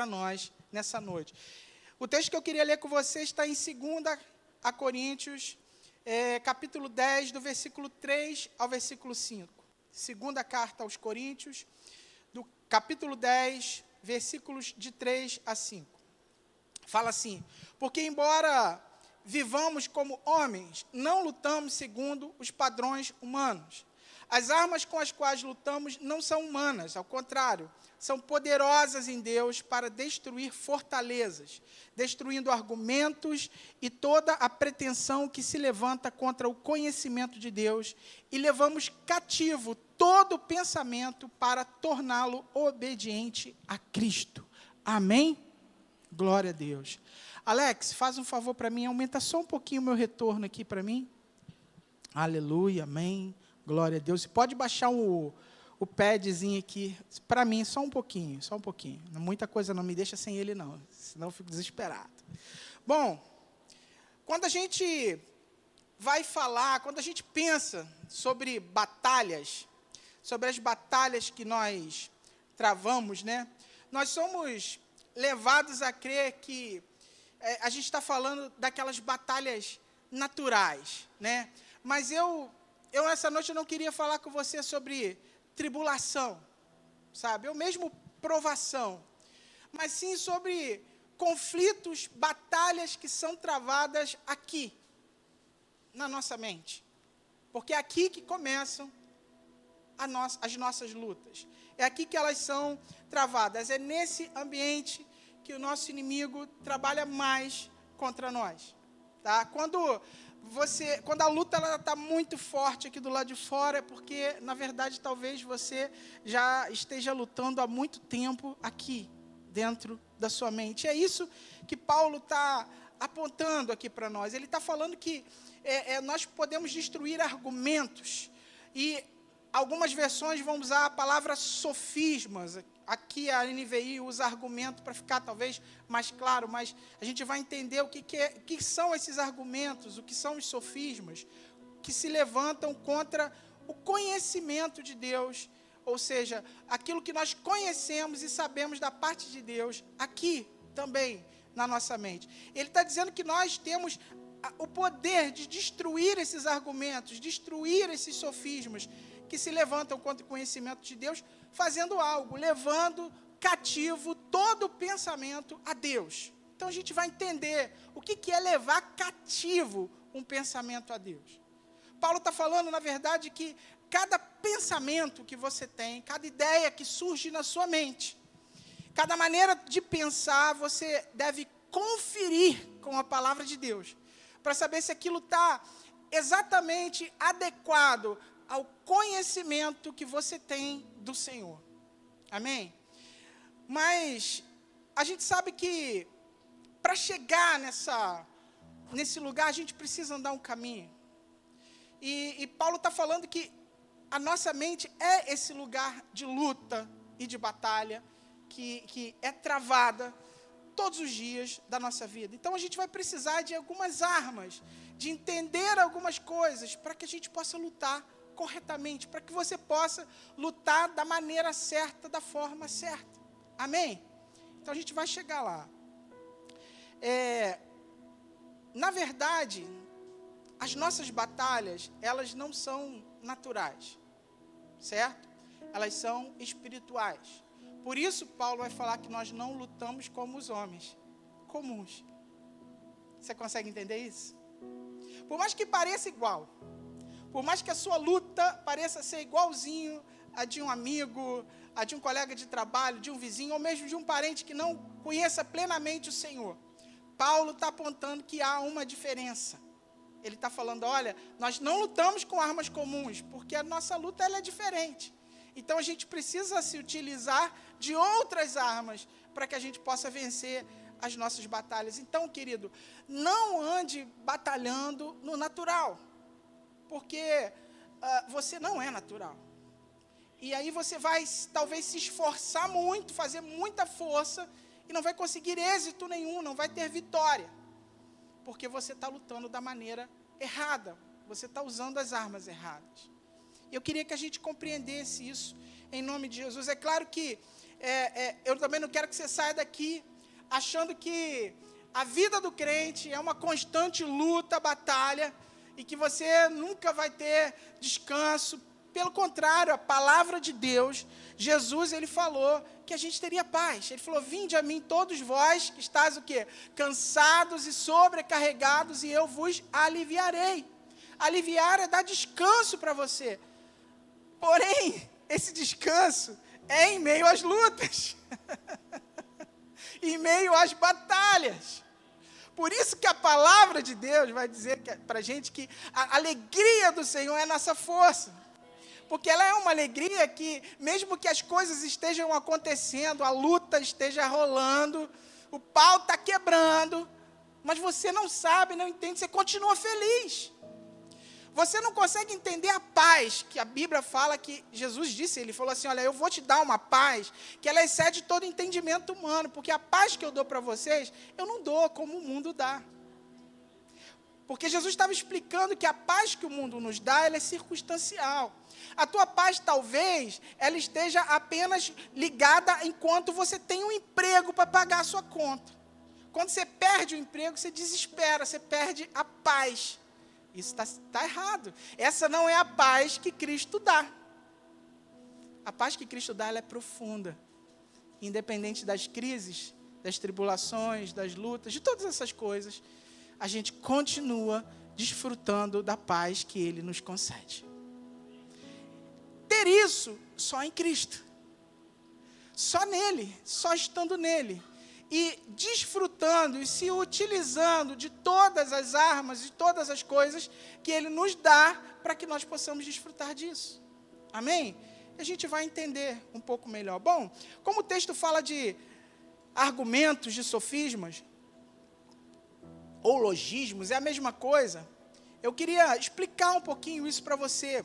para nós nessa noite. O texto que eu queria ler com você está em 2 Coríntios, capítulo 10, do versículo 3 ao versículo 5. Segunda carta aos Coríntios, do capítulo 10, versículos de 3 a 5. Fala assim: porque embora vivamos como homens, não lutamos segundo os padrões humanos. As armas com as quais lutamos não são humanas, ao contrário, são poderosas em Deus para destruir fortalezas, destruindo argumentos e toda a pretensão que se levanta contra o conhecimento de Deus, e levamos cativo todo pensamento para torná-lo obediente a Cristo. Amém? Glória a Deus. Alex, faz um favor para mim, aumenta só um pouquinho o meu retorno aqui para mim. Aleluia, amém. Glória a Deus. Pode baixar o padzinho aqui para mim, só um pouquinho, só um pouquinho. Muita coisa não me deixa sem ele não, senão eu fico desesperado. Bom, quando a gente vai falar, quando a gente pensa sobre batalhas, sobre as batalhas que nós travamos, né? Nós somos levados a crer que a gente está falando daquelas batalhas naturais, né? Mas eu essa noite eu não queria falar com você sobre tribulação, sabe? Ou mesmo provação, mas sim sobre conflitos, batalhas que são travadas aqui, na nossa mente. Porque é aqui que começam as nossas lutas. É aqui que elas são travadas. É nesse ambiente que o nosso inimigo trabalha mais contra nós. Tá? Quando a luta está muito forte aqui do lado de fora, é porque, na verdade, talvez você já esteja lutando há muito tempo aqui, dentro da sua mente. É isso que Paulo está apontando aqui para nós. Ele está falando que nós podemos destruir argumentos, e algumas versões vão usar a palavra sofismas. Aqui a NVI usa argumento para ficar talvez mais claro, mas a gente vai entender o que são esses argumentos, o que são os sofismas, que se levantam contra o conhecimento de Deus, ou seja, aquilo que nós conhecemos e sabemos da parte de Deus, aqui também na nossa mente. Ele está dizendo que nós temos o poder de destruir esses argumentos, destruir esses sofismas que se levantam contra o conhecimento de Deus, fazendo algo, levando cativo todo o pensamento a Deus. Então a gente vai entender o que é levar cativo um pensamento a Deus. Paulo está falando, na verdade, que cada pensamento que você tem, cada ideia que surge na sua mente, cada maneira de pensar, você deve conferir com a palavra de Deus, para saber se aquilo está exatamente adequado ao conhecimento que você tem do Senhor. Amém? Mas a gente sabe que para chegar nesse lugar, a gente precisa andar um caminho. E Paulo está falando que a nossa mente é esse lugar de luta e de batalha que é travada todos os dias da nossa vida. Então a gente vai precisar de algumas armas, de entender algumas coisas para que a gente possa lutar corretamente, para que você possa lutar da maneira certa, da forma certa. Amém? Então a gente vai chegar lá. Na verdade, as nossas batalhas, elas não são naturais, certo? Elas são espirituais. Por isso, Paulo vai falar que nós não lutamos como os homens comuns. Você consegue entender isso? Por mais que pareça igual, por mais que a sua luta pareça ser igualzinho a de um amigo, a de um colega de trabalho, de um vizinho, ou mesmo de um parente que não conheça plenamente o Senhor, Paulo está apontando que há uma diferença. Ele está falando, olha, nós não lutamos com armas comuns, porque a nossa luta ela é diferente. Então a gente precisa se utilizar de outras armas para que a gente possa vencer as nossas batalhas. Então, querido, não ande batalhando no natural, porque você não é natural. E aí você vai talvez se esforçar muito, fazer muita força, e não vai conseguir êxito nenhum, não vai ter vitória, porque você está lutando da maneira errada, você está usando as armas erradas. Eu queria que a gente compreendesse isso em nome de Jesus. É claro que eu também não quero que você saia daqui achando que a vida do crente é uma constante luta, batalha, e que você nunca vai ter descanso. Pelo contrário, a palavra de Deus, Jesus, ele falou que a gente teria paz. Ele falou, vinde a mim todos vós que estáis o quê? Cansados e sobrecarregados, e eu vos aliviarei. Aliviar é dar descanso para você. Porém, esse descanso é em meio às lutas. Em meio às batalhas. Por isso que a palavra de Deus vai dizer para a gente que a alegria do Senhor é a nossa força. Porque ela é uma alegria que, mesmo que as coisas estejam acontecendo, a luta esteja rolando, o pau está quebrando, mas você não sabe, não entende, você continua feliz. Você não consegue entender a paz que a Bíblia fala, que Jesus disse, ele falou assim, olha, eu vou te dar uma paz que ela excede todo entendimento humano, porque a paz que eu dou para vocês, eu não dou como o mundo dá. Porque Jesus estava explicando que a paz que o mundo nos dá, ela é circunstancial. A tua paz, talvez, ela esteja apenas ligada enquanto você tem um emprego para pagar a sua conta. Quando você perde o emprego, você desespera, você perde a paz. Isso está errado. Essa não é a paz que Cristo dá. A paz que Cristo dá, ela é profunda. Independente das crises, das tribulações, das lutas, de todas essas coisas, a gente continua desfrutando da paz que Ele nos concede. Ter isso só em Cristo. Só nele, só estando nele. E desfrutando e se utilizando de todas as armas, de todas as coisas que Ele nos dá para que nós possamos desfrutar disso. Amém? E a gente vai entender um pouco melhor. Bom, como o texto fala de argumentos, de sofismas, ou logismos, é a mesma coisa, eu queria explicar um pouquinho isso para você.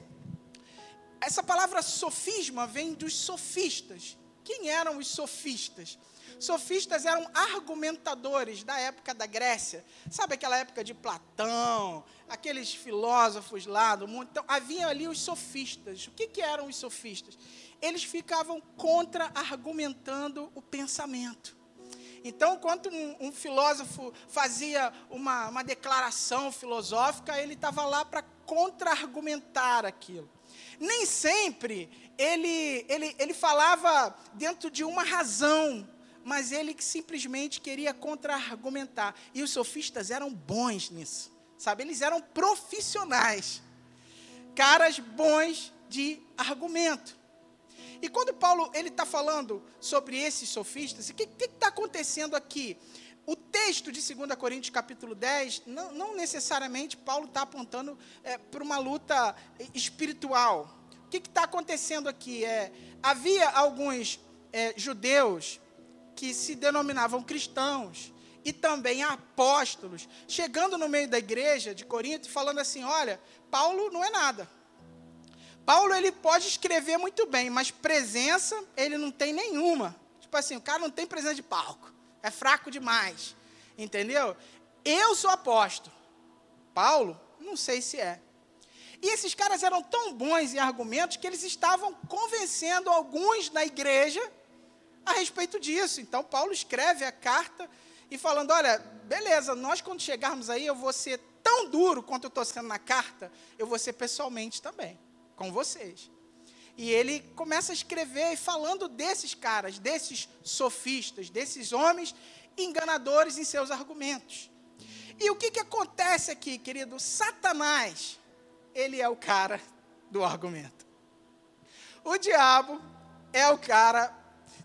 Essa palavra sofisma vem dos sofistas. Quem eram os sofistas? Sofistas eram argumentadores da época da Grécia. Sabe aquela época de Platão, aqueles filósofos lá do mundo? Então, havia ali os sofistas. O que eram os sofistas? Eles ficavam contra-argumentando o pensamento. Então, quando um filósofo fazia uma declaração filosófica, ele estava lá para contra-argumentar aquilo. Nem sempre ele falava dentro de uma razão, mas ele simplesmente queria contra-argumentar. E os sofistas eram bons nisso, sabe? Eles eram profissionais, caras bons de argumento. E quando Paulo está falando sobre esses sofistas, o que está acontecendo aqui? O texto de 2 Coríntios capítulo 10, não necessariamente Paulo está apontando para uma luta espiritual. O que está acontecendo aqui? Havia alguns judeus que se denominavam cristãos e também apóstolos, chegando no meio da igreja de Corinto e falando assim, olha, Paulo não é nada. Paulo, ele pode escrever muito bem, mas presença ele não tem nenhuma. Tipo assim, o cara não tem presença de palco, é fraco demais, entendeu? Eu sou apóstolo, Paulo, não sei se é. E esses caras eram tão bons em argumentos que eles estavam convencendo alguns na igreja a respeito disso. Então, Paulo escreve a carta e falando, olha, beleza, nós quando chegarmos aí, eu vou ser tão duro quanto eu estou sendo na carta, eu vou ser pessoalmente também, com vocês. E ele começa a escrever e falando desses caras, desses sofistas, desses homens enganadores em seus argumentos. E o que acontece aqui, querido? Satanás, ele é o cara do argumento. O diabo é o cara,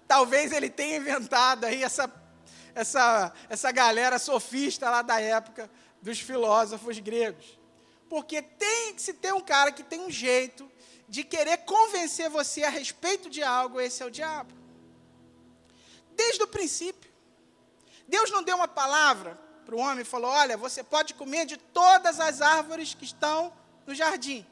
talvez ele tenha inventado aí essa galera sofista lá da época dos filósofos gregos. Porque tem que se ter um cara que tem um jeito de querer convencer você a respeito de algo, esse é o diabo. Desde o princípio. Deus não deu uma palavra para o homem e falou, olha, você pode comer de todas as árvores que estão no jardim,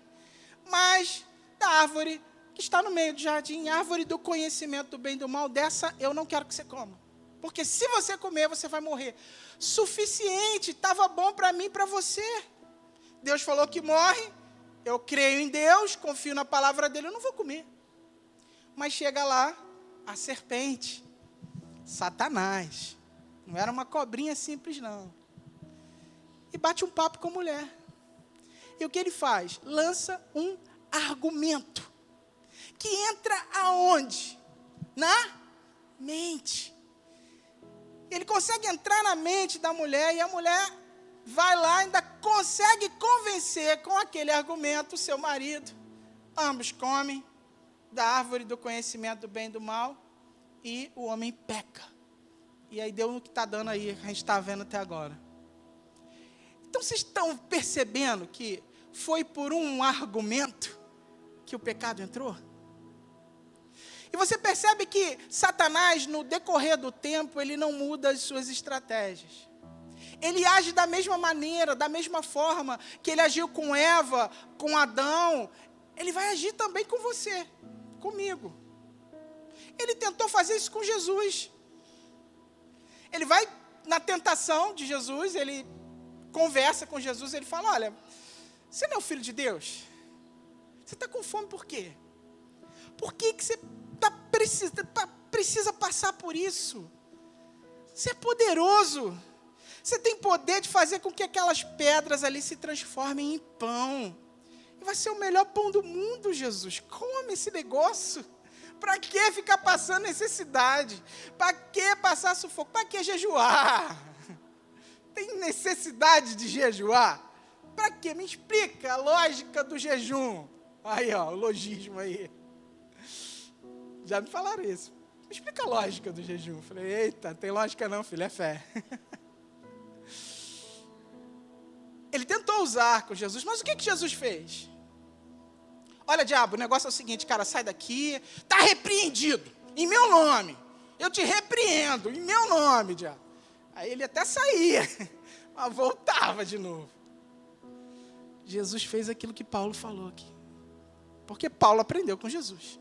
mas da árvore que está no meio do jardim, árvore do conhecimento do bem e do mal, dessa eu não quero que você coma. Porque se você comer, você vai morrer. Suficiente, estava bom para mim e para você. Deus falou que morre, eu creio em Deus, confio na palavra dele, eu não vou comer. Mas chega lá, a serpente, Satanás. Não era uma cobrinha simples, não. E bate um papo com a mulher. E o que ele faz? Lança um argumento. Que entra aonde? Na mente. Ele consegue entrar na mente da mulher e a mulher vai lá e ainda consegue convencer com aquele argumento o seu marido. Ambos comem da árvore do conhecimento do bem e do mal e o homem peca. E aí deu no que está dando aí, a gente está vendo até agora. Então vocês estão percebendo que foi por um argumento que o pecado entrou? E você percebe que Satanás, no decorrer do tempo, ele não muda as suas estratégias. Ele age da mesma maneira, da mesma forma que ele agiu com Eva, com Adão. Ele vai agir também com você, comigo. Ele tentou fazer isso com Jesus. Ele vai na tentação de Jesus, ele conversa com Jesus, ele fala, olha, você não é o filho de Deus? Você está com fome por quê? Por que você precisa passar por isso? Você é poderoso. Você tem poder de fazer com que aquelas pedras ali se transformem em pão. E vai ser o melhor pão do mundo, Jesus. Come esse negócio. Para que ficar passando necessidade? Para que passar sufoco? Para que jejuar? Tem necessidade de jejuar? Para que? Me explica a lógica do jejum. Aí, ó, o logismo aí. Já me falaram isso. Me explica a lógica do jejum. Eu falei, eita, tem lógica não, filho, é fé. Ele tentou usar com Jesus, mas o que Jesus fez? Olha, diabo, o negócio é o seguinte, cara, sai daqui, está repreendido, em meu nome. Eu te repreendo, em meu nome, diabo. Aí ele até saía, mas voltava de novo. Jesus fez aquilo que Paulo falou aqui. Porque Paulo aprendeu com Jesus.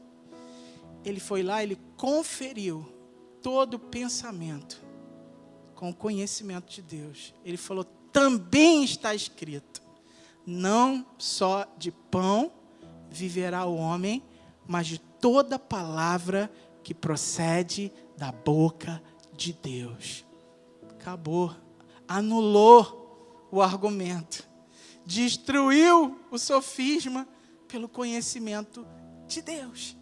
Ele foi lá, ele conferiu todo o pensamento com o conhecimento de Deus. Ele falou, também está escrito, não só de pão viverá o homem, mas de toda palavra que procede da boca de Deus. Acabou, anulou o argumento, destruiu o sofisma pelo conhecimento de Deus,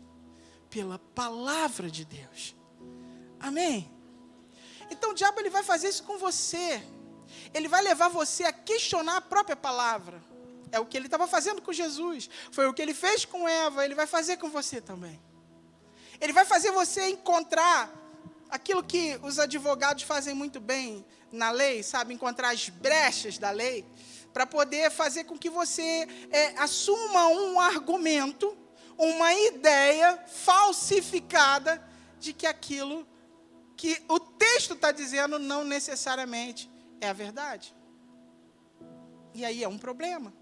pela palavra de Deus. Amém? Então o diabo ele vai fazer isso com você. Ele vai levar você a questionar a própria palavra. É o que ele estava fazendo com Jesus. Foi o que ele fez com Eva, ele vai fazer com você também. Ele vai fazer você encontrar aquilo que os advogados fazem muito bem na lei, sabe? Encontrar as brechas da lei, para poder fazer com que você assuma um argumento, uma ideia falsificada de que aquilo que o texto está dizendo não necessariamente é a verdade. E aí é um problema.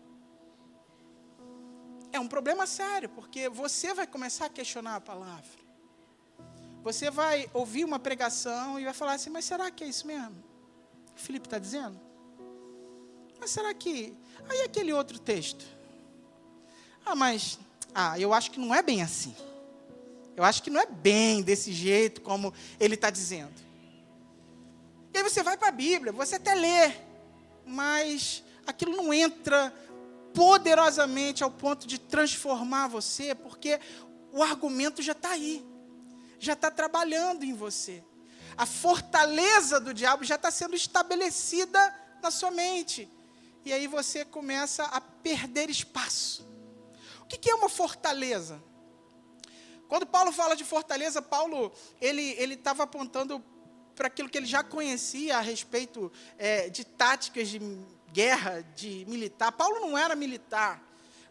É um problema sério, porque você vai começar a questionar a palavra. Você vai ouvir uma pregação e vai falar assim, mas será que é isso mesmo? O Felipe está dizendo? Mas será que... Aí aquele outro texto. Eu acho que não é bem assim. Eu acho que não é bem desse jeito como ele está dizendo. E aí você vai para a Bíblia, você até lê, mas aquilo não entra poderosamente ao ponto de transformar você, porque o argumento já está aí, já está trabalhando em você. A fortaleza do diabo já está sendo estabelecida na sua mente. E aí você começa a perder espaço. O que é uma fortaleza? Quando Paulo fala de fortaleza, Paulo ele estava apontando para aquilo que ele já conhecia a respeito de táticas de guerra, de militar. Paulo não era militar,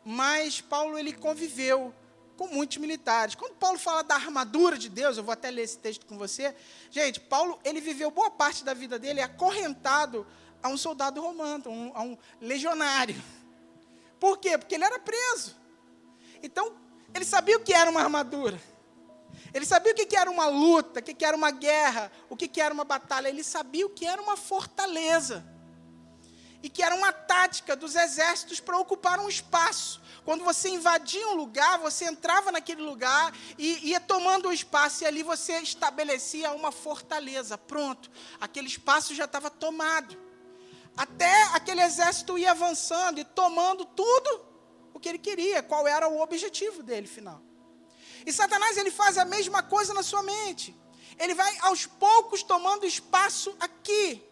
mas Paulo ele conviveu com muitos militares. Quando Paulo fala da armadura de Deus, eu vou até ler esse texto com você. Gente, Paulo ele viveu boa parte da vida dele acorrentado a um soldado romano, a um legionário. Por quê? Porque ele era preso. Então, ele sabia o que era uma armadura. Ele sabia o que era uma luta, o que era uma guerra, o que era uma batalha. Ele sabia o que era uma fortaleza. e que era uma tática dos exércitos para ocupar um espaço. Quando você invadia um lugar, você entrava naquele lugar e ia tomando o espaço, e ali você estabelecia uma fortaleza. Pronto, aquele espaço já estava tomado. Até aquele exército ia avançando e tomando tudo o que ele queria, qual era o objetivo dele final. E Satanás, ele faz a mesma coisa na sua mente. Ele vai aos poucos tomando espaço aqui,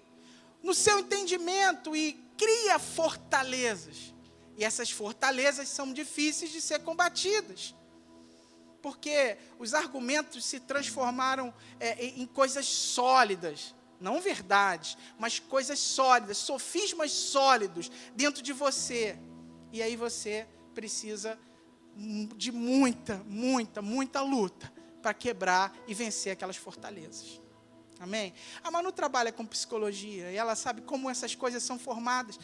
no seu entendimento, e cria fortalezas. E essas fortalezas são difíceis de ser combatidas, porque os argumentos se transformaram em coisas sólidas, não verdades, mas coisas sólidas, sofismas sólidos dentro de você. E aí você precisa de muita luta para quebrar e vencer aquelas fortalezas. Amém? A Manu trabalha com psicologia e ela sabe como essas coisas são formadas.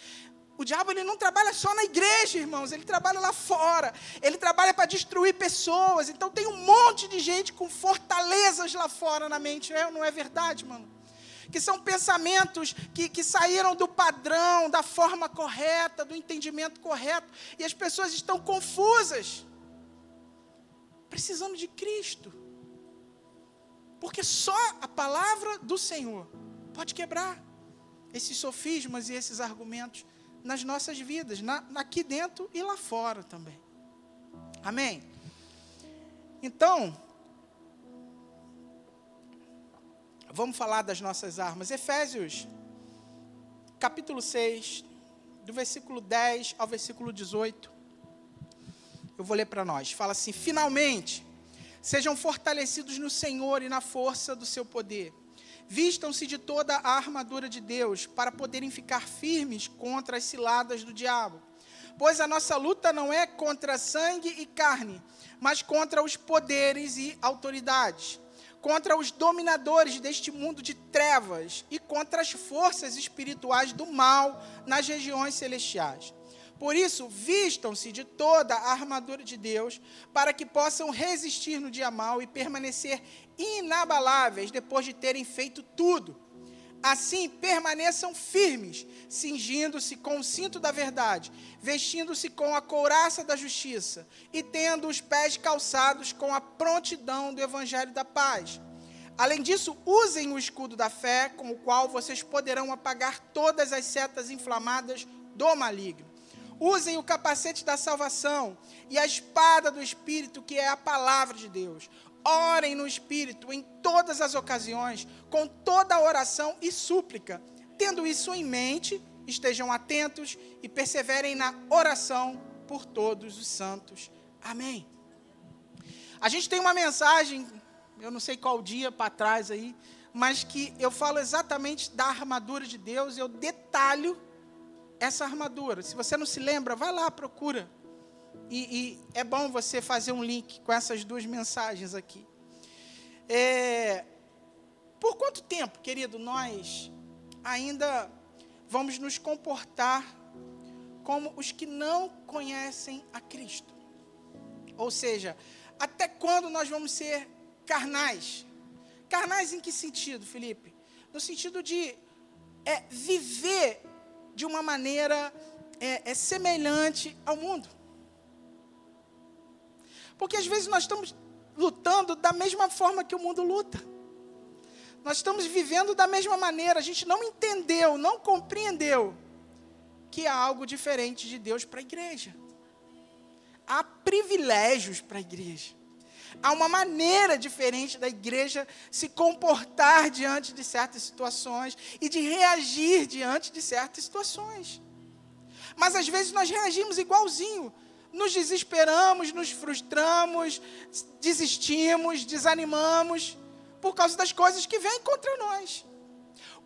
O diabo, ele não trabalha só na igreja, irmãos, ele trabalha lá fora, ele trabalha para destruir pessoas. Então tem um monte de gente com fortalezas lá fora na mente, não é verdade, mano? Que são pensamentos que saíram do padrão, da forma correta, do entendimento correto, e as pessoas estão confusas, precisando de Cristo, porque só a palavra do Senhor pode quebrar esses sofismas e esses argumentos nas nossas vidas, aqui dentro e lá fora também. Amém? Então, vamos falar das nossas armas. Efésios, capítulo 6, do versículo 10 ao versículo 18. Eu vou ler para nós. Fala assim: finalmente, sejam fortalecidos no Senhor e na força do seu poder. Vistam-se de toda a armadura de Deus, para poderem ficar firmes contra as ciladas do diabo. Pois a nossa luta não é contra sangue e carne, mas contra os poderes e autoridades, contra os dominadores deste mundo de trevas e contra as forças espirituais do mal nas regiões celestiais. Por isso, vistam-se de toda a armadura de Deus, para que possam resistir no dia mau e permanecer inabaláveis depois de terem feito tudo. Assim, permaneçam firmes, cingindo-se com o cinto da verdade, vestindo-se com a couraça da justiça e tendo os pés calçados com a prontidão do evangelho da paz. Além disso, usem o escudo da fé, com o qual vocês poderão apagar todas as setas inflamadas do maligno. Usem o capacete da salvação e a espada do Espírito, que é a palavra de Deus. Orem no Espírito em todas as ocasiões, com toda oração e súplica. Tendo isso em mente, estejam atentos e perseverem na oração por todos os santos. Amém. A gente tem uma mensagem, eu não sei qual dia para trás aí, mas que eu falo exatamente da armadura de Deus, eu detalho essa armadura. Se você não se lembra, vai lá, procura. E é bom você fazer um link com essas duas mensagens aqui. Por quanto tempo, querido, nós ainda vamos nos comportar como os que não conhecem a Cristo? Ou seja, até quando nós vamos ser carnais? Carnais em que sentido, Felipe? No sentido de viver de uma maneira semelhante ao mundo. Porque às vezes nós estamos lutando da mesma forma que o mundo luta. Nós estamos vivendo da mesma maneira. A gente não entendeu, não compreendeu que há algo diferente de Deus para a igreja. Há privilégios para a igreja. Há uma maneira diferente da igreja se comportar diante de certas situações e de reagir diante de certas situações. Mas às vezes nós reagimos igualzinho. Nos desesperamos, nos frustramos, desistimos, desanimamos por causa das coisas que vêm contra nós.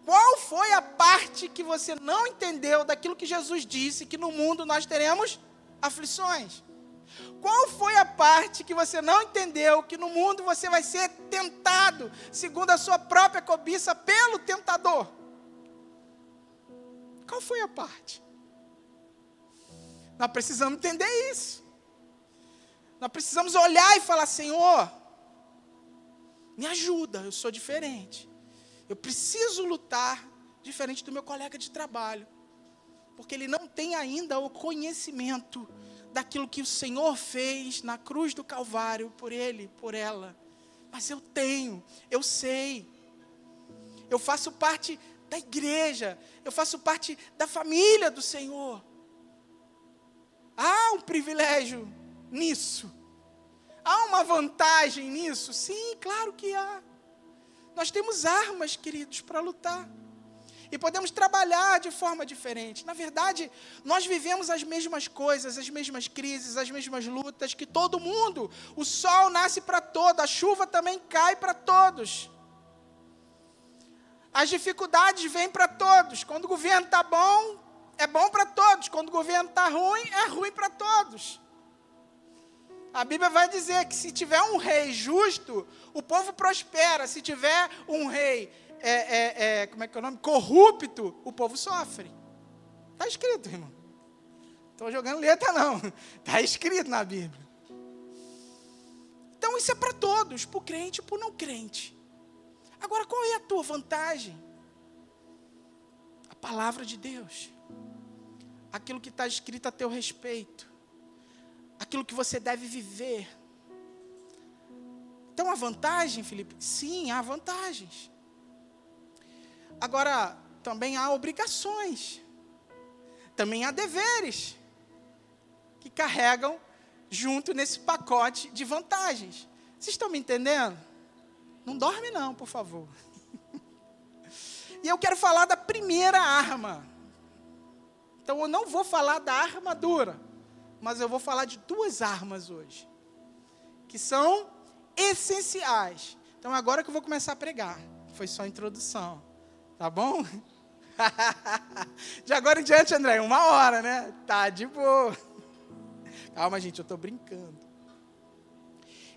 Qual foi a parte que você não entendeu daquilo que Jesus disse, que no mundo nós teremos aflições? Qual foi a parte que você não entendeu, que no mundo você vai ser tentado, segundo a sua própria cobiça, pelo tentador? Qual foi a parte? Nós precisamos entender isso. Nós precisamos olhar e falar: Senhor, me ajuda, eu sou diferente. Eu preciso lutar diferente do meu colega de trabalho. porque ele não tem ainda o conhecimento daquilo que o Senhor fez na cruz do Calvário por ele, por ela. Mas eu tenho, eu sei. Eu faço parte da igreja, eu faço parte da família do Senhor. Há um privilégio nisso. Há uma vantagem nisso? Sim, claro que há. Nós temos armas, queridos, para lutar. E podemos trabalhar de forma diferente. Na verdade, nós vivemos as mesmas coisas, as mesmas crises, as mesmas lutas que todo mundo. O sol nasce para todos, a chuva também cai para todos. As dificuldades vêm para todos. Quando o governo está bom, é bom para todos. Quando o governo está ruim, é ruim para todos. A Bíblia vai dizer que se tiver um rei justo, o povo prospera. Se tiver um rei como é que é o nome? Corrupto, o povo sofre. Está escrito, irmão. Estou jogando letra, não. Está escrito na Bíblia. Então, isso é para todos, para o crente e para o não crente. Agora, qual é a tua vantagem? A palavra de Deus. Aquilo que está escrito a teu respeito. Aquilo que você deve viver. Então, a vantagem, Felipe? Sim, há vantagens. Agora, também há obrigações. Também há deveres. Que carregam junto nesse pacote de vantagens. Vocês estão me entendendo? Não dorme não, por favor. E eu quero falar da primeira arma. Então, eu não vou falar da armadura. Mas eu vou falar de duas armas hoje. Que são essenciais. Então, agora que eu vou começar a pregar. Foi só a introdução. Tá bom? De agora em diante, André, 1 hora, né? Tá de boa. Calma, gente, eu estou brincando.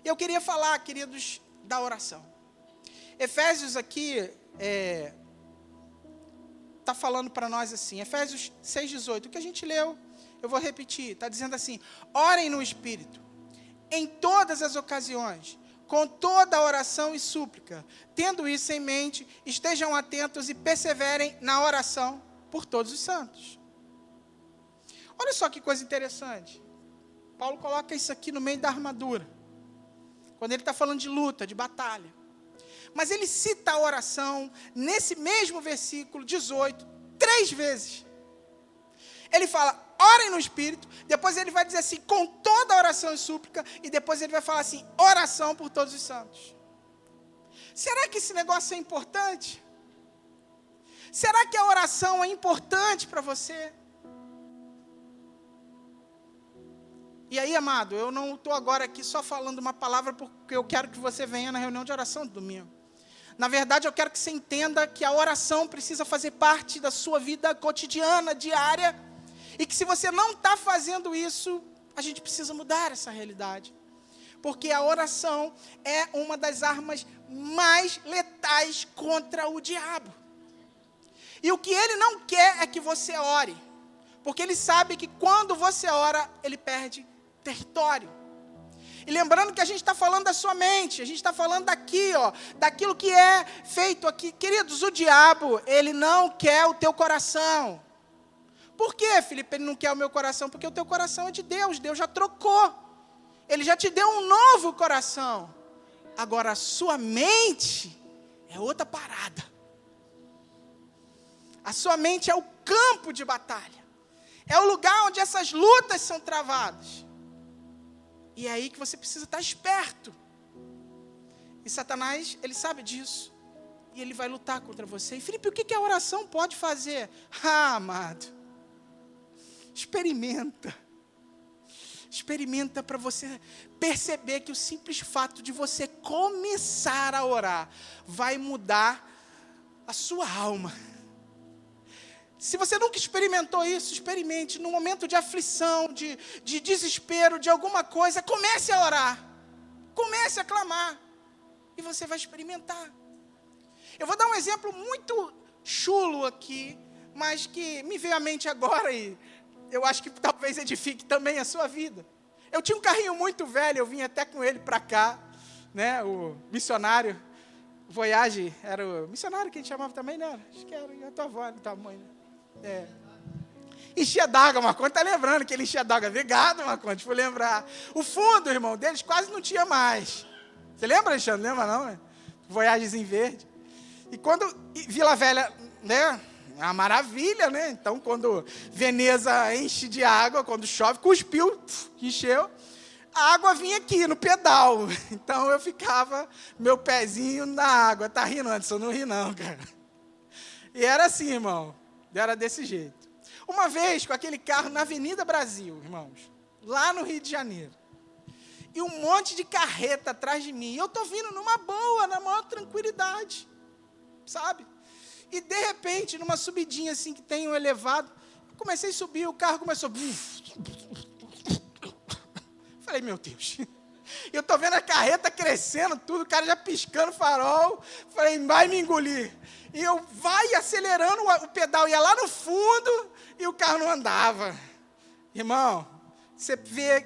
Eu queria falar, queridos, da oração. Efésios aqui está falando para nós assim, Efésios 6,18, o que a gente leu, eu vou repetir, está dizendo assim: orem no Espírito, em todas as ocasiões, com toda oração e súplica, tendo isso em mente, estejam atentos e perseverem na oração por todos os santos. Olha só que coisa interessante. Paulo coloca isso aqui no meio da armadura, quando ele está falando de luta, de batalha. Mas ele cita a oração, nesse mesmo versículo 18, 3 vezes. Ele fala, orem no Espírito, depois ele vai dizer assim, com toda oração e súplica, e depois ele vai falar assim, oração por todos os santos. Será que esse negócio é importante? Será que a oração é importante para você? E aí, amado, eu não estou agora aqui só falando uma palavra porque eu quero que você venha na reunião de oração do domingo. Na verdade, eu quero que você entenda que a oração precisa fazer parte da sua vida cotidiana, diária, e que se você não está fazendo isso, a gente precisa mudar essa realidade. Porque a oração é uma das armas mais letais contra o diabo. E o que ele não quer é que você ore. Porque ele sabe que quando você ora, ele perde território. E lembrando que a gente está falando da sua mente, a gente está falando daqui, daquilo que é feito aqui. Queridos, o diabo, ele não quer o teu coração. Por quê, Felipe, ele não quer o meu coração? Porque o teu coração é de Deus, Deus já trocou. Ele já te deu um novo coração. Agora, a sua mente é outra parada. A sua mente é o campo de batalha. É o lugar onde essas lutas são travadas. E é aí que você precisa estar esperto. E Satanás, ele sabe disso. E ele vai lutar contra você. E Felipe, o que a oração pode fazer? Ah, amado. Experimenta. Experimenta para você perceber que o simples fato de você começar a orar vai mudar a sua alma. Se você nunca experimentou isso, experimente. No momento de aflição, de desespero, de alguma coisa, comece a orar. Comece a clamar. E você vai experimentar. Eu vou dar um exemplo muito chulo aqui, mas que me veio à mente agora e eu acho que talvez edifique também a sua vida. Eu tinha um carrinho muito velho, eu vim até com ele para cá, né? O missionário, Voyage, era o missionário que a gente chamava também, né? Acho que era a tua avó, a tua mãe, né? Enchia d'água, Marcondes está lembrando que ele enchia d'água. Obrigado, Marcondes, por lembrar. O fundo, irmão, deles quase não tinha mais. Você lembra, Alexandre? Lembra não? Né? Voyages em verde. E quando Vila Velha, né? É uma maravilha, né? Então, quando Veneza enche de água, quando chove, cuspiu, encheu, a água vinha aqui no pedal. Então, eu ficava, meu pezinho na água. Tá rindo, Anderson? Não ri não, cara. E era assim, irmão. Era desse jeito. Uma vez, com aquele carro na Avenida Brasil, irmãos, lá no Rio de Janeiro, e um monte de carreta atrás de mim, e eu estou vindo numa boa, na maior tranquilidade, sabe? E, de repente, numa subidinha assim, que tem um elevado, eu comecei a subir, o carro começou... Falei, meu Deus, eu estou vendo a carreta crescendo, tudo, o cara já piscando o farol, falei, vai me engolir. E eu vai acelerando, o pedal ia lá no fundo, e o carro não andava. Irmão, você vê,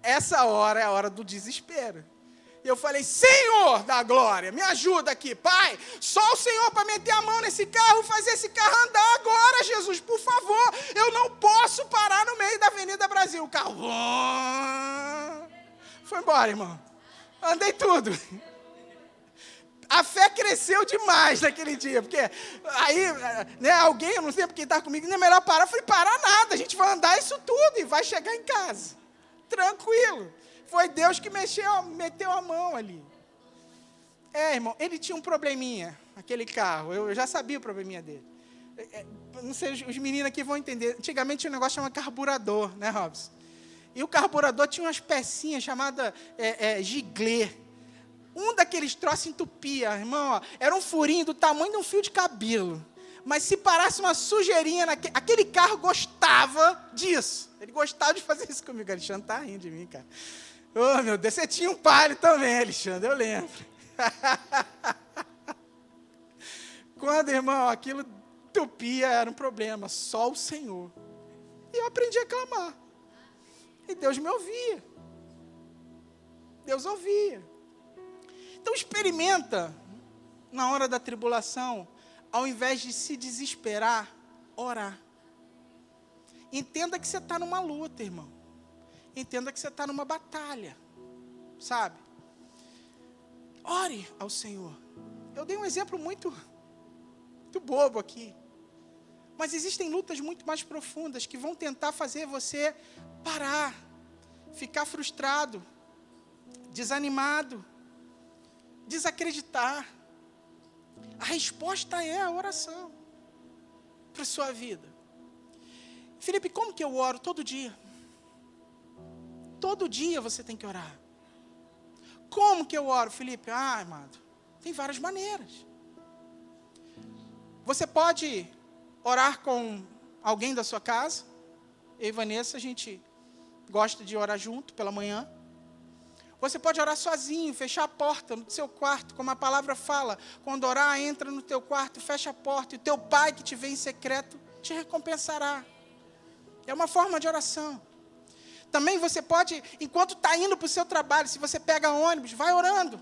essa hora é a hora do desespero. E eu falei, Senhor da glória, me ajuda aqui, Pai. Só o Senhor para meter a mão nesse carro e fazer esse carro andar agora, Jesus, por favor. Eu não posso parar no meio da Avenida Brasil. O carro foi embora, irmão. Andei tudo. A fé cresceu demais naquele dia, porque aí, né, alguém, eu não sei porque estava comigo, não é melhor parar. Eu falei, parar nada, a gente vai andar isso tudo e vai chegar em casa. Tranquilo. Foi Deus que meteu a mão ali. Irmão, ele tinha um probleminha, aquele carro, eu já sabia o probleminha dele. Não sei, os meninos aqui vão entender. Antigamente tinha um negócio chamado carburador, né, Robson? E o carburador tinha umas pecinhas chamadas giglê. Um daqueles troços entupia, irmão, ó, era um furinho do tamanho de um fio de cabelo. Mas se parasse uma sujeirinha, aquele carro gostava disso. Ele gostava de fazer isso comigo. Alexandre está rindo de mim, cara. Oh, meu Deus, você tinha um Palio também, Alexandre, eu lembro. Quando, irmão, aquilo entupia, era um problema, só o Senhor. E eu aprendi a clamar. E Deus me ouvia. Deus ouvia. Então experimenta, na hora da tribulação, ao invés de se desesperar, orar. Entenda que você está numa luta, irmão. Entenda que você está numa batalha, sabe? Ore ao Senhor. Eu dei um exemplo muito bobo aqui. Mas existem lutas muito mais profundas que vão tentar fazer você parar, ficar frustrado, desanimado, desacreditar. A resposta é a oração para a sua vida. Felipe, como que eu oro? Todo dia. Todo dia você tem que orar. Como que eu oro, Felipe? Amado, tem várias maneiras. Você pode orar com alguém da sua casa. Eu e Vanessa, a gente gosta de orar junto pela manhã. Você pode orar sozinho, fechar a porta no seu quarto, como a palavra fala. Quando orar, entra no teu quarto, fecha a porta, e o teu pai que te vê em secreto te recompensará. É uma forma de oração. Também você pode, enquanto está indo para o seu trabalho, se você pega ônibus, vai orando.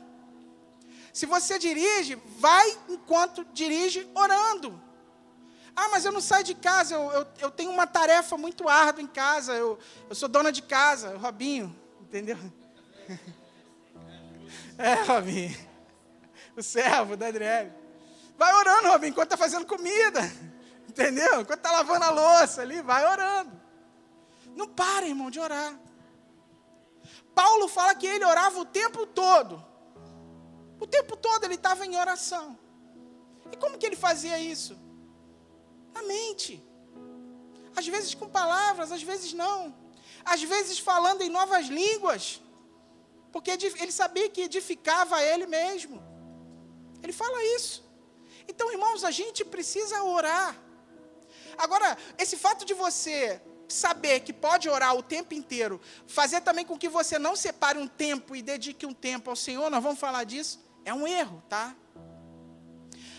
Se você dirige, vai enquanto dirige orando. Mas eu não saio de casa, eu tenho uma tarefa muito árdua em casa, eu sou dona de casa, Robinho, entendeu? Robinho, o servo da Adriele. Vai orando, Robinho, enquanto está fazendo comida, entendeu? Enquanto está lavando a louça ali, vai orando. Não para, irmão, de orar. Paulo fala que ele orava o tempo todo. O tempo todo ele estava em oração. E como que ele fazia isso? Na mente. Às vezes com palavras, às vezes não. Às vezes falando em novas línguas. Porque ele sabia que edificava a ele mesmo. Ele fala isso. Então, irmãos, a gente precisa orar. Agora, esse fato de você saber que pode orar o tempo inteiro, fazer também com que você não separe um tempo e dedique um tempo ao Senhor, nós vamos falar disso, é um erro, tá?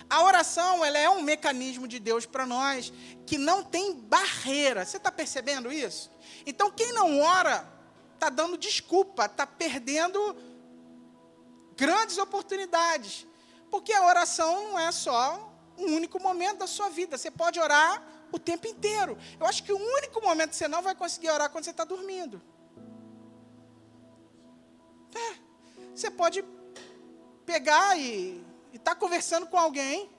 A oração, ela é um mecanismo de Deus para nós, que não tem barreira. Você está percebendo isso? Então, quem não ora, está dando desculpa, está perdendo grandes oportunidades. Porque a oração não é só um único momento da sua vida. Você pode orar o tempo inteiro. Eu acho que o único momento que você não vai conseguir orar é quando você está dormindo. Você pode pegar e estar conversando com alguém,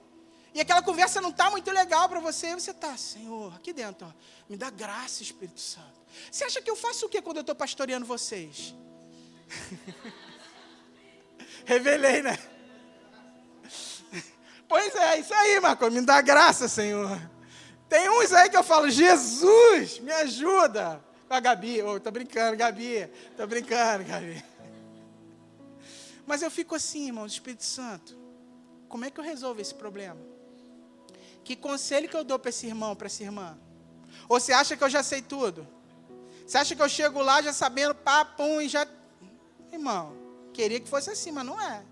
e aquela conversa não está muito legal para você, e você está, Senhor, aqui dentro, ó, me dá graça, Espírito Santo. Você acha que eu faço o que quando eu estou pastoreando vocês? Revelei, né? Pois é, isso aí, Marco, me dá graça, Senhor. Tem uns aí que eu falo, Jesus, me ajuda. Com a Gabi, tô brincando, Gabi. Mas eu fico assim, irmão, Espírito Santo, como é que eu resolvo esse problema? Que conselho que eu dou para esse irmão, para essa irmã? Ou você acha que eu já sei tudo? Você acha que eu chego lá já sabendo, pá, pum, e já... Irmão, queria que fosse assim, mas não é.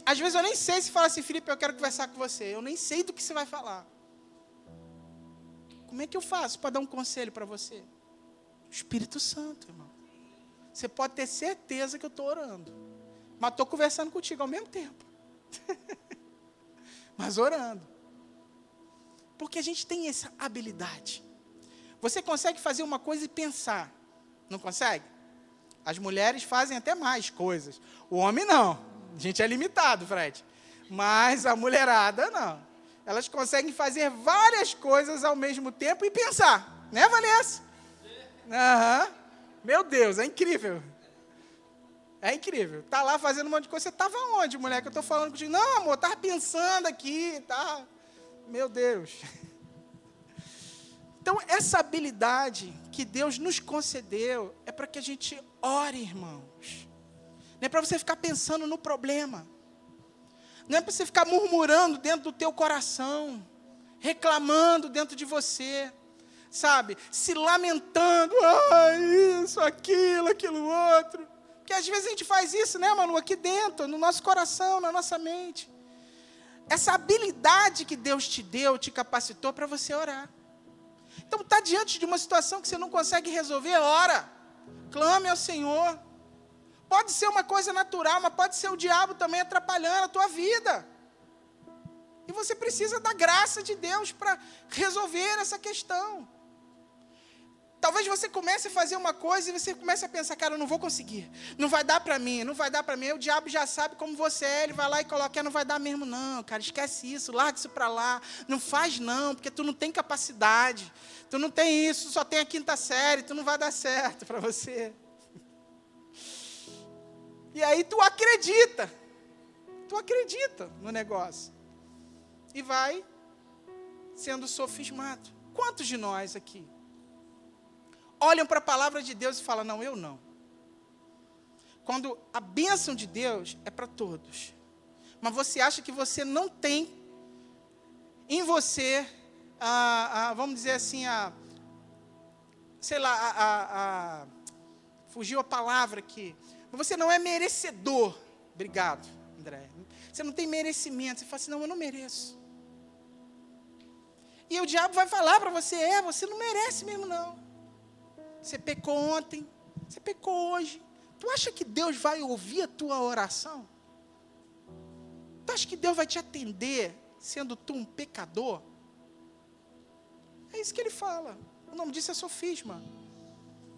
Às vezes eu nem sei se fala assim, Felipe, eu quero conversar com você. Eu nem sei do que você vai falar. Como é que eu faço para dar um conselho para você? Espírito Santo, irmão. Você pode ter certeza que eu estou orando. Mas estou conversando contigo ao mesmo tempo. Mas orando. Porque a gente tem essa habilidade. Você consegue fazer uma coisa e pensar. Não consegue? As mulheres fazem até mais coisas. O homem não. A gente é limitado, Fred. Mas a mulherada não. Elas conseguem fazer várias coisas ao mesmo tempo e pensar. Né, Vanessa? Aham. Meu Deus, é incrível. É incrível. Está lá fazendo um monte de coisa. Você estava onde, mulher, que eu estou falando contigo? Não, amor, estava pensando aqui, tá? Meu Deus. Então, essa habilidade que Deus nos concedeu é para que a gente ore, irmãos. Não é para você ficar pensando no problema. Não é para você ficar murmurando dentro do teu coração, reclamando dentro de você, sabe? Se lamentando, isso, aquilo outro. Porque às vezes a gente faz isso, né, Manu? Aqui dentro, no nosso coração, na nossa mente. Essa habilidade que Deus te deu, te capacitou para você orar. Então, está diante de uma situação que você não consegue resolver, ora. Clame ao Senhor. Pode ser uma coisa natural, mas pode ser o diabo também atrapalhando a tua vida. E você precisa da graça de Deus para resolver essa questão. Talvez você comece a fazer uma coisa e você comece a pensar, cara, eu não vou conseguir. Não vai dar para mim, não vai dar para mim. O diabo já sabe como você é, ele vai lá e coloca, não vai dar mesmo não, cara, esquece isso, larga isso para lá. Não faz não, porque tu não tem capacidade. Tu não tem isso, só tem a 5ª série, tu não vai dar certo para você. E aí tu acredita no negócio. E vai sendo sofismado. Quantos de nós aqui olham para a palavra de Deus e falam, não, eu não. Quando a bênção de Deus é para todos. Mas você acha que você não tem em você, vamos dizer assim, fugiu a palavra aqui. Você não é merecedor. Obrigado, André. Você não tem merecimento. Você fala assim, não, eu não mereço. E o diabo vai falar para você, você não merece mesmo não. Você pecou ontem, você pecou hoje. Tu acha que Deus vai ouvir a tua oração? Tu acha que Deus vai te atender, sendo tu um pecador? É isso que ele fala. O nome disso é sofisma.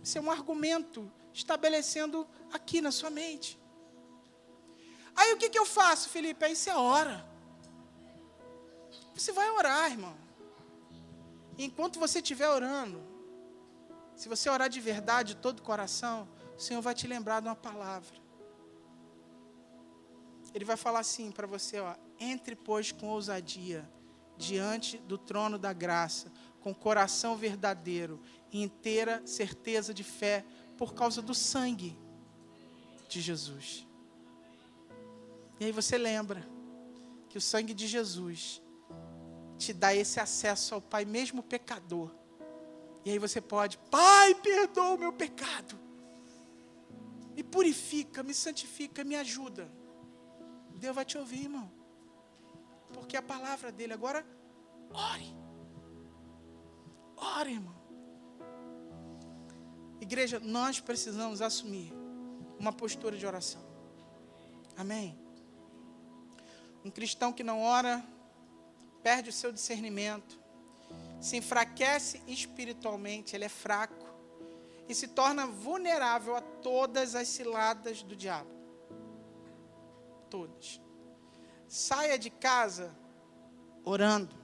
Isso é um argumento estabelecendo aqui na sua mente. Aí o que eu faço, Felipe? Aí você ora. Você vai orar, irmão. Enquanto você estiver orando, se você orar de verdade, de todo o coração, o Senhor vai te lembrar de uma palavra. Ele vai falar assim para você, entre, pois, com ousadia, diante do trono da graça, com coração verdadeiro e inteira certeza de fé, por causa do sangue de Jesus. E aí você lembra que o sangue de Jesus te dá esse acesso ao Pai, mesmo pecador. E aí você pode, Pai, perdoa o meu pecado. Me purifica, me santifica, me ajuda. Deus vai te ouvir, irmão. Porque a palavra dele, agora, ore. Ore, irmão. Igreja, nós precisamos assumir uma postura de oração. Amém? Um cristão que não ora, perde o seu discernimento. se enfraquece espiritualmente, ele é fraco e se torna vulnerável a todas as ciladas do diabo. Todas. Saia de casa orando.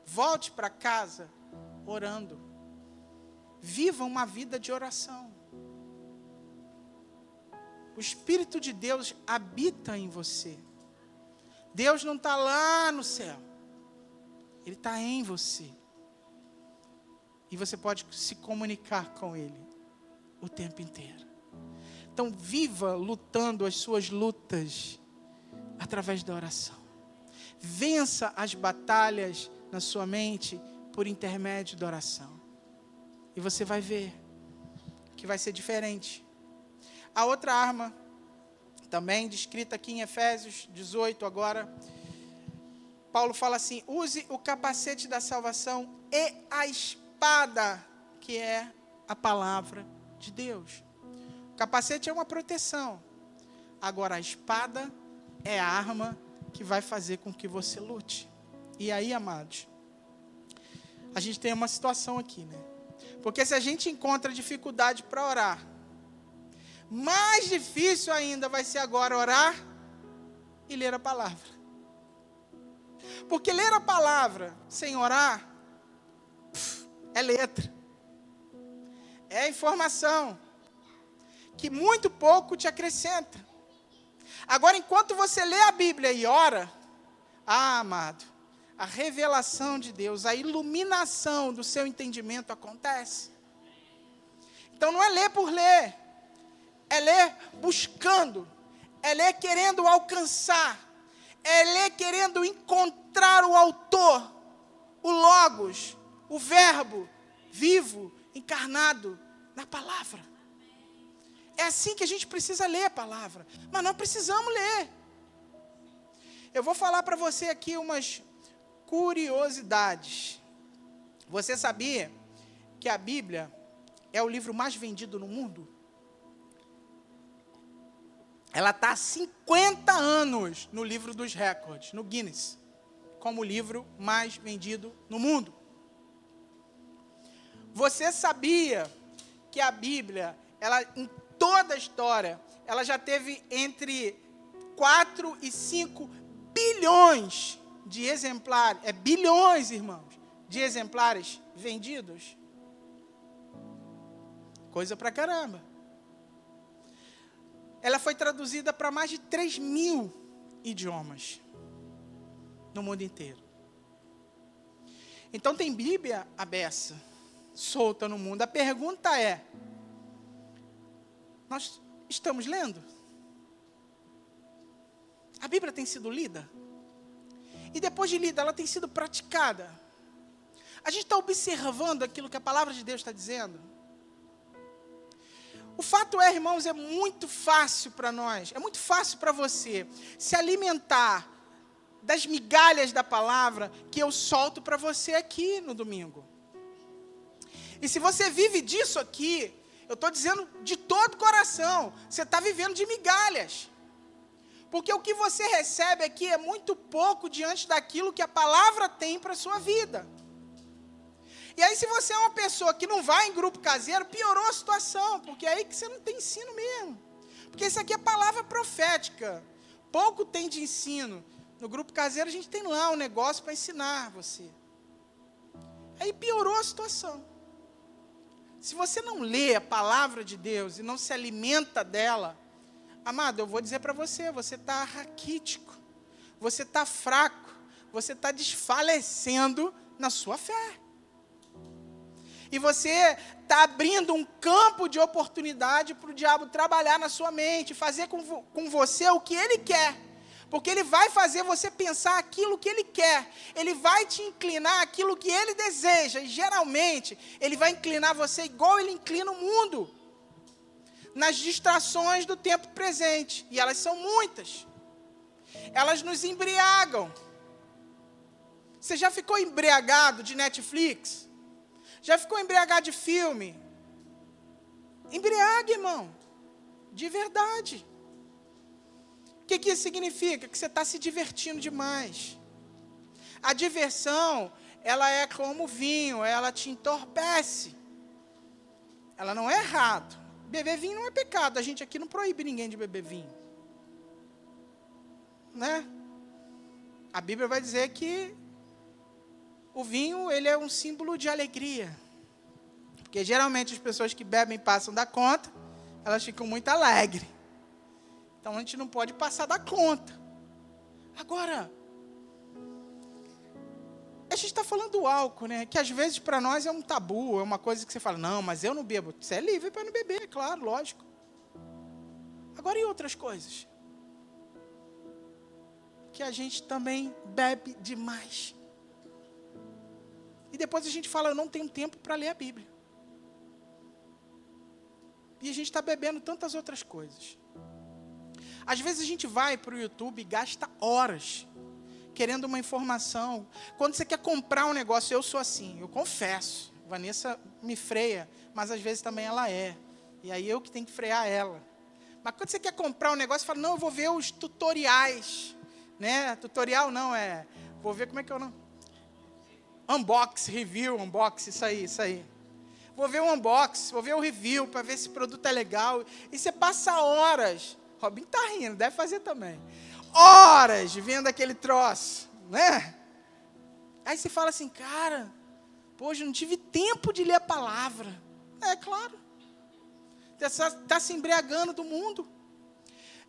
Volte para casa orando. Viva uma vida de oração. O Espírito de Deus habita em você. Deus não está lá no céu. Ele está em você. E você pode se comunicar com Ele o tempo inteiro. Então, viva lutando as suas lutas através da oração. Vença as batalhas na sua mente por intermédio da oração. E você vai ver que vai ser diferente. A outra arma, também descrita aqui em Efésios 18 agora, Paulo fala assim: use o capacete da salvação e a espada, que é a palavra de Deus. O capacete é uma proteção. Agora a espada é a arma que vai fazer com que você lute. E aí, amados, a gente tem uma situação aqui, né? Porque se a gente encontra dificuldade para orar, mais difícil ainda vai ser agora orar e ler a palavra. Porque ler a palavra sem orar é letra, é informação que muito pouco te acrescenta. Agora, enquanto você lê a Bíblia e ora, amado, a revelação de Deus, a iluminação do seu entendimento acontece. Então não é ler por ler, é ler buscando, é ler querendo alcançar, é ler querendo encontrar o autor, o Logos, o verbo vivo, encarnado na palavra. É assim que a gente precisa ler a palavra, mas não precisamos ler. Eu vou falar para você aqui umas curiosidades. Você sabia que a Bíblia é o livro mais vendido no mundo? Ela está há 50 anos no livro dos recordes, no Guinness, como o livro mais vendido no mundo. Você sabia que a Bíblia, ela, em toda a história, ela já teve entre 4 e 5 bilhões de exemplares, bilhões, irmãos, de exemplares vendidos? Coisa pra caramba. Ela foi traduzida para mais de 3.000 idiomas no mundo inteiro. Então tem Bíblia à beça, solta no mundo. A pergunta é: nós estamos lendo? A Bíblia tem sido lida? E depois de lida, ela tem sido praticada? A gente está observando aquilo que a palavra de Deus está dizendo? O fato é, irmãos, é muito fácil para nós, é muito fácil para você se alimentar das migalhas da palavra que eu solto para você aqui no domingo. E se você vive disso aqui, eu estou dizendo de todo o coração, você está vivendo de migalhas. Porque o que você recebe aqui é muito pouco diante daquilo que a palavra tem para a sua vida. E aí, se você é uma pessoa que não vai em grupo caseiro, piorou a situação, porque é aí que você não tem ensino mesmo. Porque isso aqui é palavra profética. Pouco tem de ensino. No grupo caseiro, a gente tem lá um negócio para ensinar você. Aí piorou a situação. Se você não lê a palavra de Deus e não se alimenta dela, amado, eu vou dizer para você, você está raquítico, você está fraco, você está desfalecendo na sua fé. E você está abrindo um campo de oportunidade para o diabo trabalhar na sua mente, fazer com você o que ele quer. Porque ele vai fazer você pensar aquilo que ele quer. Ele vai te inclinar aquilo que ele deseja. E geralmente, ele vai inclinar você igual ele inclina o mundo. Nas distrações do tempo presente. E elas são muitas. Elas nos embriagam. Você já ficou embriagado de Netflix? Já ficou embriagado de filme? Embriague, irmão. De verdade. O que isso significa? Que você está se divertindo demais. A diversão, ela é como vinho, ela te entorpece. Ela não é errado. Beber vinho não é pecado. A gente aqui não proíbe ninguém de beber vinho. Né? A Bíblia vai dizer que o vinho, ele é um símbolo de alegria. Porque geralmente as pessoas que bebem e passam da conta, elas ficam muito alegres. Então a gente não pode passar da conta. Agora, a gente está falando do álcool, né? Que às vezes para nós é um tabu, é uma coisa que você fala, não, mas eu não bebo. Você é livre para não beber, é claro, lógico. Agora e outras coisas? Que a gente também bebe demais. E depois a gente fala, eu não tenho tempo para ler a Bíblia. E a gente está bebendo tantas outras coisas. Às vezes a gente vai para o YouTube e gasta horas querendo uma informação. Quando você quer comprar um negócio, eu sou assim, eu confesso. Vanessa me freia, mas às vezes também ela é. E aí eu que tenho que frear ela. Mas quando você quer comprar um negócio, você fala, não, eu vou ver os tutoriais. Né? Tutorial não, vou ver como é que é o nome. Unbox, review, unbox, isso aí. Vou ver o unbox, vou ver o review para ver se o produto é legal. E você passa horas. Robin tá rindo, deve fazer também. Horas vendo aquele troço, né? Aí você fala assim, cara, poxa, não tive tempo de ler a palavra. É claro. Você está se embriagando do mundo.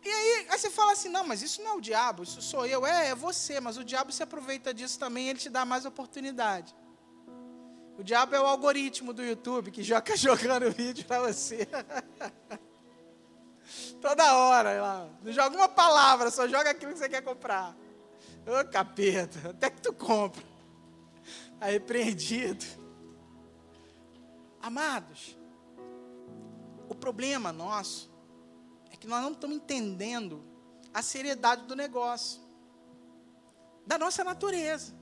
E aí você fala assim, não, mas isso não é o diabo, isso sou eu. É você, mas o diabo se aproveita disso também, ele te dá mais oportunidade. O diabo é o algoritmo do YouTube, que joga jogando vídeo para você. Toda hora, lá. Não joga uma palavra, só joga aquilo que você quer comprar. Ô capeta, até que tu compra. Aí repreendido. Amados, o problema nosso é que nós não estamos entendendo a seriedade do negócio, da nossa natureza.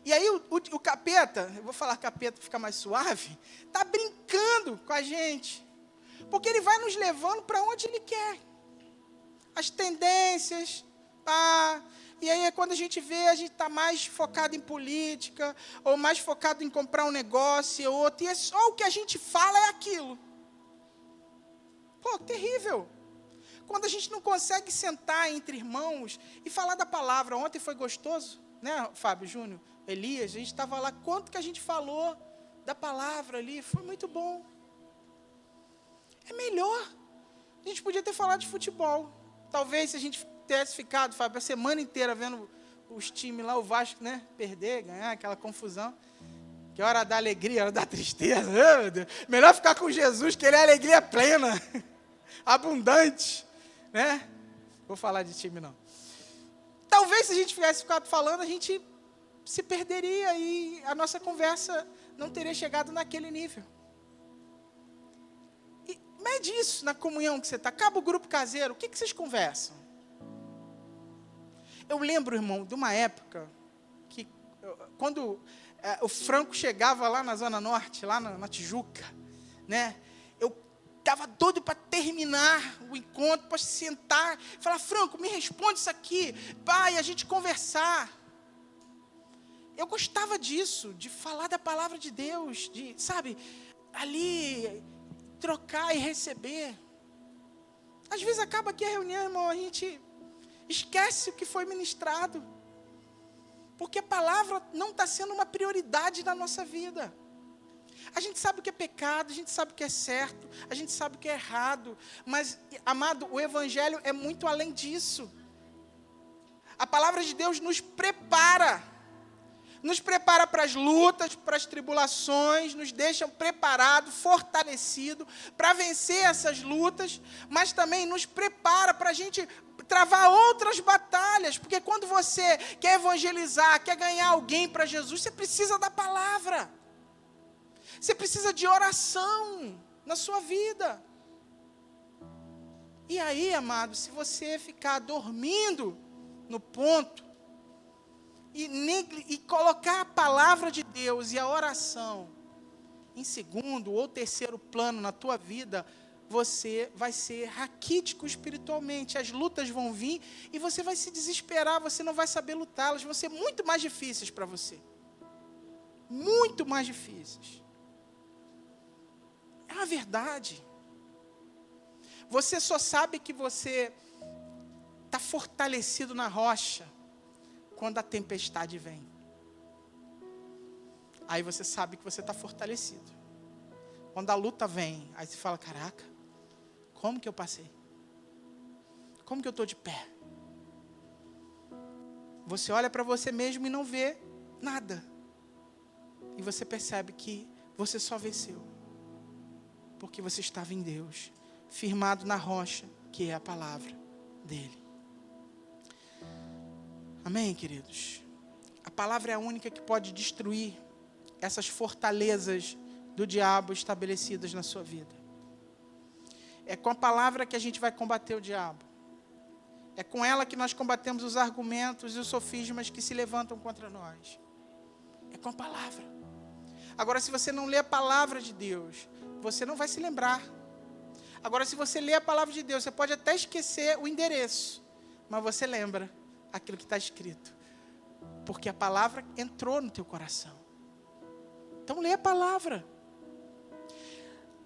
E aí o capeta, eu vou falar capeta para ficar mais suave, está brincando com a gente. Porque ele vai nos levando para onde ele quer. As tendências, e aí quando a gente vê, a gente está mais focado em política, ou mais focado em comprar um negócio ou outro, e é só o que a gente fala é aquilo. Pô, terrível. Quando a gente não consegue sentar entre irmãos e falar da palavra. Ontem foi gostoso, né, Fábio Júnior, Elias, a gente estava lá, quanto que a gente falou da palavra ali, foi muito bom. É melhor. A gente podia ter falado de futebol. Talvez se a gente tivesse ficado, Fábio, a semana inteira vendo os times lá, o Vasco, né, perder, ganhar, aquela confusão. Que hora da alegria, hora da tristeza. Meu Deus. Melhor ficar com Jesus, que ele é alegria plena, abundante, né? Vou falar de time, não. Talvez se a gente tivesse ficado falando, a gente se perderia e a nossa conversa não teria chegado naquele nível. E mede isso na comunhão que você está. Acaba o grupo caseiro, o que vocês conversam? Eu lembro, irmão, de uma época que, quando o Franco chegava lá na Zona Norte, lá na Tijuca, né? Eu estava doido para terminar o encontro, para sentar, falar, Franco, me responde isso aqui, pai, a gente conversar. Eu gostava disso, de falar da palavra de Deus, de, sabe, ali, trocar e receber. Às vezes acaba aqui a reunião, irmão, a gente esquece o que foi ministrado. Porque a palavra não está sendo uma prioridade na nossa vida. A gente sabe o que é pecado, a gente sabe o que é certo, a gente sabe o que é errado. Mas, amado, o Evangelho é muito além disso. A palavra de Deus nos prepara. Nos prepara para as lutas, para as tribulações, nos deixa preparado, fortalecido para vencer essas lutas, mas também nos prepara para a gente travar outras batalhas, porque quando você quer evangelizar, quer ganhar alguém para Jesus, você precisa da palavra, você precisa de oração na sua vida. E aí, amado, se você ficar dormindo no ponto, e colocar a palavra de Deus e a oração em segundo ou terceiro plano na tua vida, você vai ser raquítico espiritualmente. As lutas vão vir e você vai se desesperar, você não vai saber lutá-las, vão ser muito mais difíceis para você. muito mais difíceis. É uma verdade. Você só sabe que você está fortalecido na rocha quando a tempestade vem. Aí você sabe que você está fortalecido. Quando a luta vem, aí você fala, caraca, como que eu passei? Como que eu estou de pé? Você olha para você mesmo e não vê nada. E você percebe que você só venceu. Porque você estava em Deus, firmado na rocha, que é a palavra dele. Amém, queridos? A palavra é a única que pode destruir essas fortalezas do diabo estabelecidas na sua vida. É com a palavra que a gente vai combater o diabo. É com ela que nós combatemos os argumentos e os sofismas que se levantam contra nós. É com a palavra. Agora, se você não lê a palavra de Deus, você não vai se lembrar. Agora, se você lê a palavra de Deus, você pode até esquecer o endereço, mas você lembra aquilo que está escrito. Porque a palavra entrou no teu coração. Então, lê a palavra.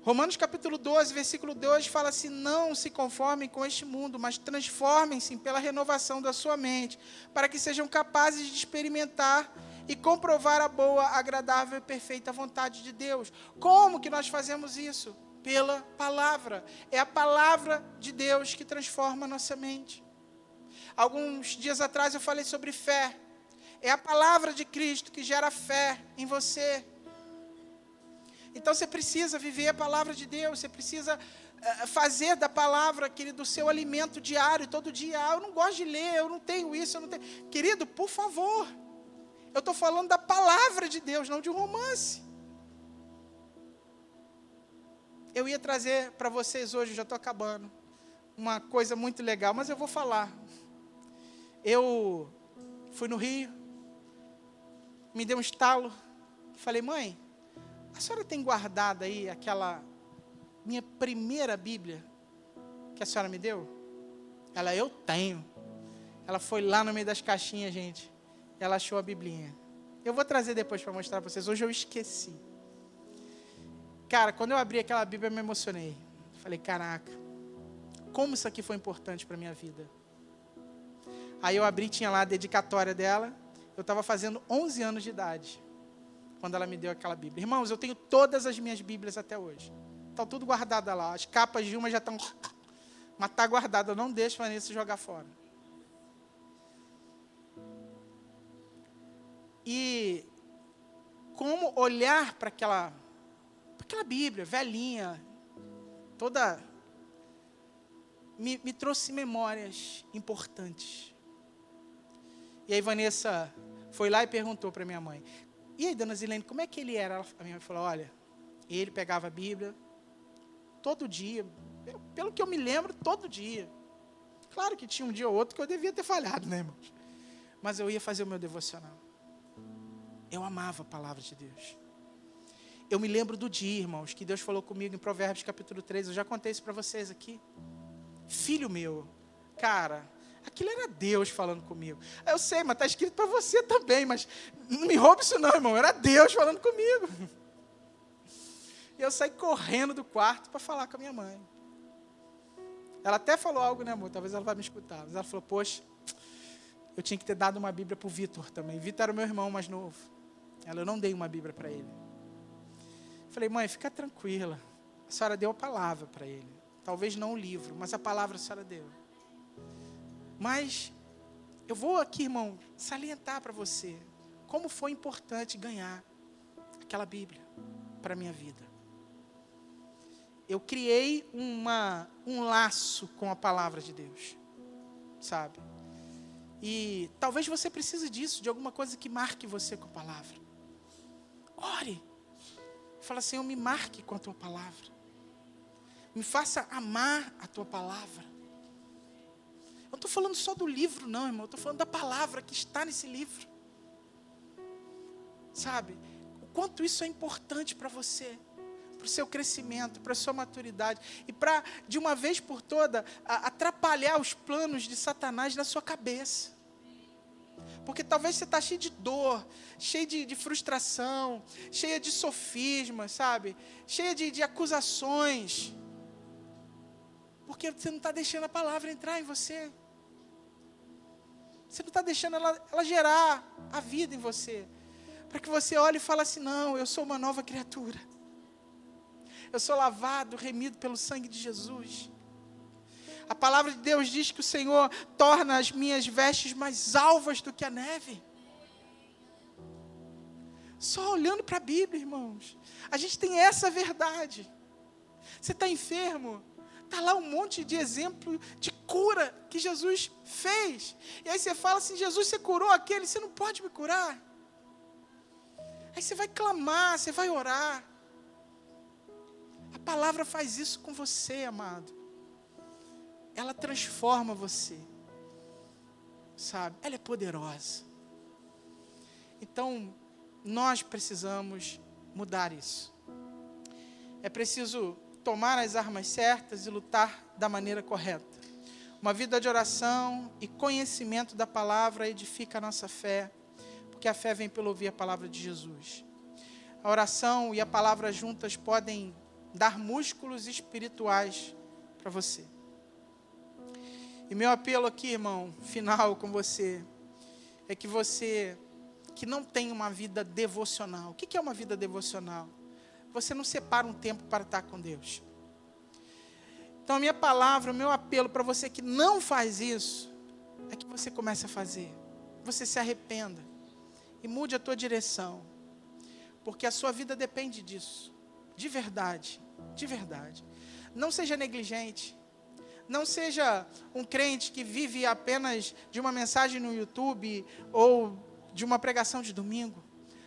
Romanos capítulo 12, versículo 2 fala assim: não se conformem com este mundo, mas transformem-se pela renovação da sua mente, para que sejam capazes de experimentar e comprovar a boa, agradável e perfeita vontade de Deus. Como que nós fazemos isso? Pela palavra. É a palavra de Deus que transforma a nossa mente. Alguns dias atrás eu falei sobre fé. É a palavra de Cristo que gera fé em você. Então você precisa viver a palavra de Deus, você precisa fazer da palavra, querido, o seu alimento diário, todo dia. Eu não gosto de ler, eu não tenho isso, eu não tenho. Querido, por favor, eu estou falando da palavra de Deus, não de um romance. Eu ia trazer para vocês hoje, já estou acabando, uma coisa muito legal, mas eu vou falar. Eu fui no Rio, me deu um estalo, falei, mãe, a senhora tem guardado aí aquela minha primeira Bíblia que a senhora me deu? Ela, eu tenho. Ela foi lá no meio das caixinhas, gente. Ela achou a Biblinha. Eu vou trazer depois para mostrar para vocês. Hoje eu esqueci. Cara, quando eu abri aquela Bíblia, eu me emocionei. Falei, caraca, como isso aqui foi importante para a minha vida. Aí eu abri, tinha lá a dedicatória dela. Eu estava fazendo 11 anos de idade quando ela me deu aquela Bíblia. Irmãos, eu tenho todas as minhas Bíblias até hoje. Estão tudo guardadas lá. As capas de uma já estão... Mas está guardada, eu não deixo a Vanessa jogar fora. E como olhar para aquela Bíblia, velhinha, toda... Me trouxe memórias importantes. E aí Vanessa foi lá e perguntou para minha mãe, e aí, dona Zilene, como é que ele era? A minha mãe falou, olha, ele pegava a Bíblia todo dia, pelo que eu me lembro, todo dia. Claro que tinha um dia ou outro que eu devia ter falhado, né, irmãos? Mas eu ia fazer o meu devocional. Eu amava a palavra de Deus. Eu me lembro do dia, irmãos, que Deus falou comigo em Provérbios capítulo 3, eu já contei isso para vocês aqui. Filho meu, cara, aquilo era Deus falando comigo. Eu sei, mas está escrito para você também, mas não me roube isso não, irmão, era Deus falando comigo. E eu saí correndo do quarto para falar com a minha mãe. Ela até falou algo, né, amor? Talvez ela vá me escutar. Mas ela falou, poxa, eu tinha que ter dado uma Bíblia para o Vitor também. Vitor era o meu irmão mais novo. Eu não dei uma Bíblia para ele. Falei, mãe, fica tranquila. A senhora deu a palavra para ele. Talvez não o livro, mas a palavra a senhora deu. Mas eu vou aqui, irmão, salientar para você como foi importante ganhar aquela Bíblia para a minha vida. Eu criei um laço com a palavra de Deus, sabe? E talvez você precise disso, de alguma coisa que marque você com a palavra. Ore. Fala, Senhor, me marque com a tua palavra. Me faça amar a tua palavra. Eu não estou falando só do livro, não, irmão. Eu estou falando da palavra que está nesse livro. Sabe? O quanto isso é importante para você. Para o seu crescimento, para a sua maturidade. E para, de uma vez por toda, atrapalhar os planos de Satanás na sua cabeça. Porque talvez você está cheio de dor, cheio de frustração, cheia de sofismas, sabe? Cheia de acusações. Porque você não está deixando a palavra entrar em você. Você não está deixando ela gerar a vida em você. Para que você olhe e fale assim, não, eu sou uma nova criatura. Eu sou lavado, remido pelo sangue de Jesus. A palavra de Deus diz que o Senhor torna as minhas vestes mais alvas do que a neve. Só olhando para a Bíblia, irmãos. A gente tem essa verdade. Você está enfermo? Está lá um monte de exemplo de cura que Jesus fez. E aí você fala assim, Jesus, você curou aquele, você não pode me curar. Aí você vai clamar, você vai orar. A palavra faz isso com você, amado. Ela transforma você, sabe? Ela é poderosa. Então, nós precisamos mudar isso. É preciso tomar as armas certas e lutar da maneira correta. Uma vida de oração e conhecimento da palavra edifica a nossa fé, porque a fé vem pelo ouvir a palavra de Jesus. A oração e a palavra juntas podem dar músculos espirituais para você. E meu apelo aqui, irmão, final com você, é que você que não tem uma vida devocional. O que é uma vida devocional? Você não separa um tempo para estar com Deus. Então a minha palavra, o meu apelo para você que não faz isso, é que você comece a fazer. Você se arrependa e mude a tua direção. Porque a sua vida depende disso. De verdade, de verdade. Não seja negligente. Não seja um crente que vive apenas de uma mensagem no YouTube ou de uma pregação de domingo.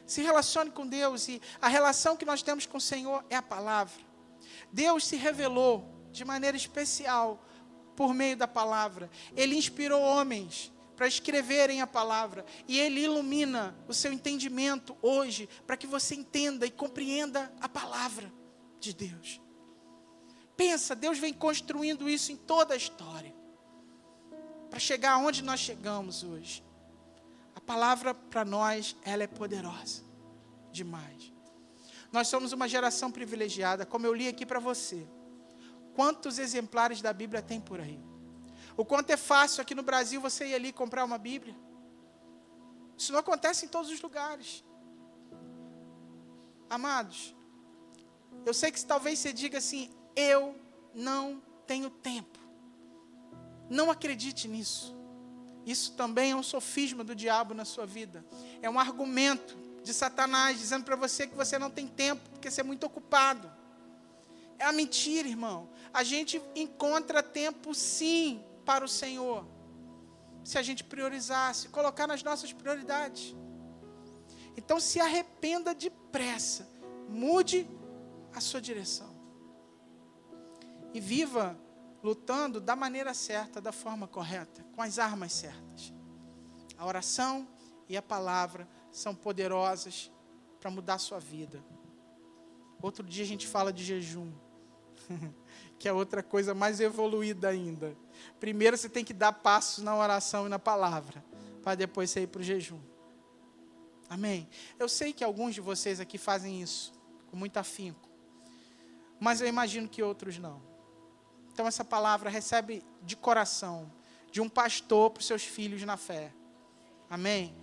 Se relacione com Deus e a relação que nós temos com o Senhor é a palavra. Deus se revelou de maneira especial por meio da palavra. Ele inspirou homens para escreverem a palavra e Ele ilumina o seu entendimento hoje para que você entenda e compreenda a palavra de Deus. Pensa, Deus vem construindo isso em toda a história. Para chegar aonde nós chegamos hoje. A palavra para nós, ela é poderosa. Demais. Nós somos uma geração privilegiada, como eu li aqui para você. Quantos exemplares da Bíblia tem por aí? O quanto é fácil aqui no Brasil você ir ali comprar uma Bíblia. Isso não acontece em todos os lugares. Amados, eu sei que talvez você diga assim, eu não tenho tempo. Não acredite nisso. Isso também é um sofisma do diabo na sua vida. É um argumento de Satanás, dizendo para você que você não tem tempo, porque você é muito ocupado. É a mentira, irmão. A gente encontra tempo, sim, para o Senhor. Se a gente priorizar, se colocar nas nossas prioridades. Então, se arrependa depressa. Mude a sua direção. E viva lutando da maneira certa, da forma correta, com as armas certas. A oração e a palavra são poderosas para mudar a sua vida. Outro dia a gente fala de jejum, que é outra coisa mais evoluída ainda. Primeiro você tem que dar passos na oração e na palavra, para depois você ir para o jejum. Amém? Eu sei que alguns de vocês aqui fazem isso, com muito afinco, mas eu imagino que outros não. Então essa palavra recebe de coração, de um pastor para os seus filhos na fé. Amém?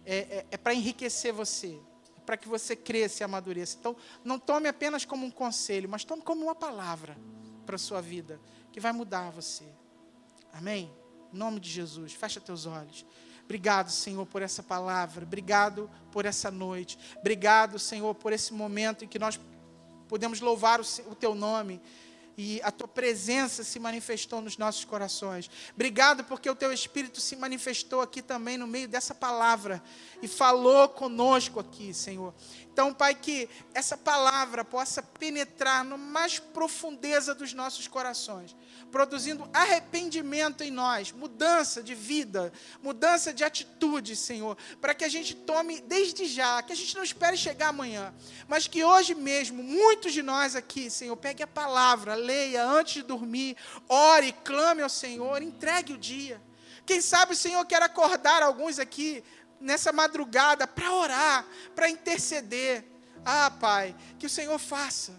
É para enriquecer você, para que você cresça e amadureça. Então, não tome apenas como um conselho, mas tome como uma palavra para a sua vida, que vai mudar você. Amém? Em nome de Jesus, fecha teus olhos. Obrigado, Senhor, por essa palavra. Obrigado por essa noite. Obrigado, Senhor, por esse momento em que nós podemos louvar o Teu nome. E a Tua presença se manifestou nos nossos corações. Obrigado porque o Teu Espírito se manifestou aqui também no meio dessa palavra. E falou conosco aqui, Senhor. Então, Pai, que essa palavra possa penetrar na mais profundeza dos nossos corações. Produzindo arrependimento em nós. Mudança de vida. Mudança de atitude, Senhor. Para que a gente tome desde já. Que a gente não espere chegar amanhã. Mas que hoje mesmo, muitos de nós aqui, Senhor, pegue a palavra, leia antes de dormir, ore, clame ao Senhor, entregue o dia. Quem sabe o Senhor quer acordar alguns aqui nessa madrugada para orar, para interceder. Pai, que o Senhor faça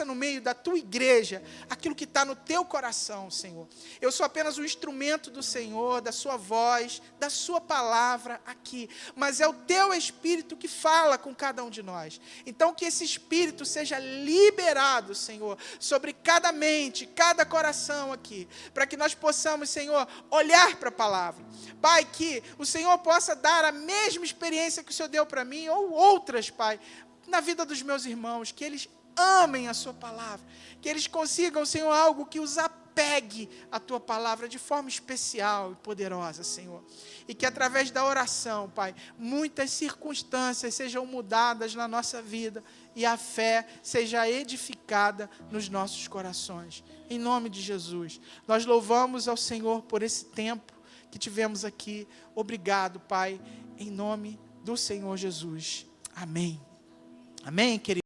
no meio da tua igreja aquilo que está no teu coração, Senhor. Eu sou apenas um instrumento do Senhor, da sua voz, da sua palavra aqui, mas é o teu Espírito que fala com cada um de nós. Então que esse Espírito seja liberado, Senhor, sobre cada mente, cada coração aqui, para que nós possamos, Senhor, olhar para a palavra. Pai, que o Senhor possa dar a mesma experiência que o Senhor deu para mim, ou outras, Pai, na vida dos meus irmãos, que eles amem a sua palavra, que eles consigam, Senhor, algo que os apegue à tua palavra de forma especial e poderosa, Senhor. E que através da oração, Pai, muitas circunstâncias sejam mudadas na nossa vida e a fé seja edificada nos nossos corações. Em nome de Jesus, nós louvamos ao Senhor por esse tempo que tivemos aqui. Obrigado, Pai, em nome do Senhor Jesus. Amém. Amém, querido.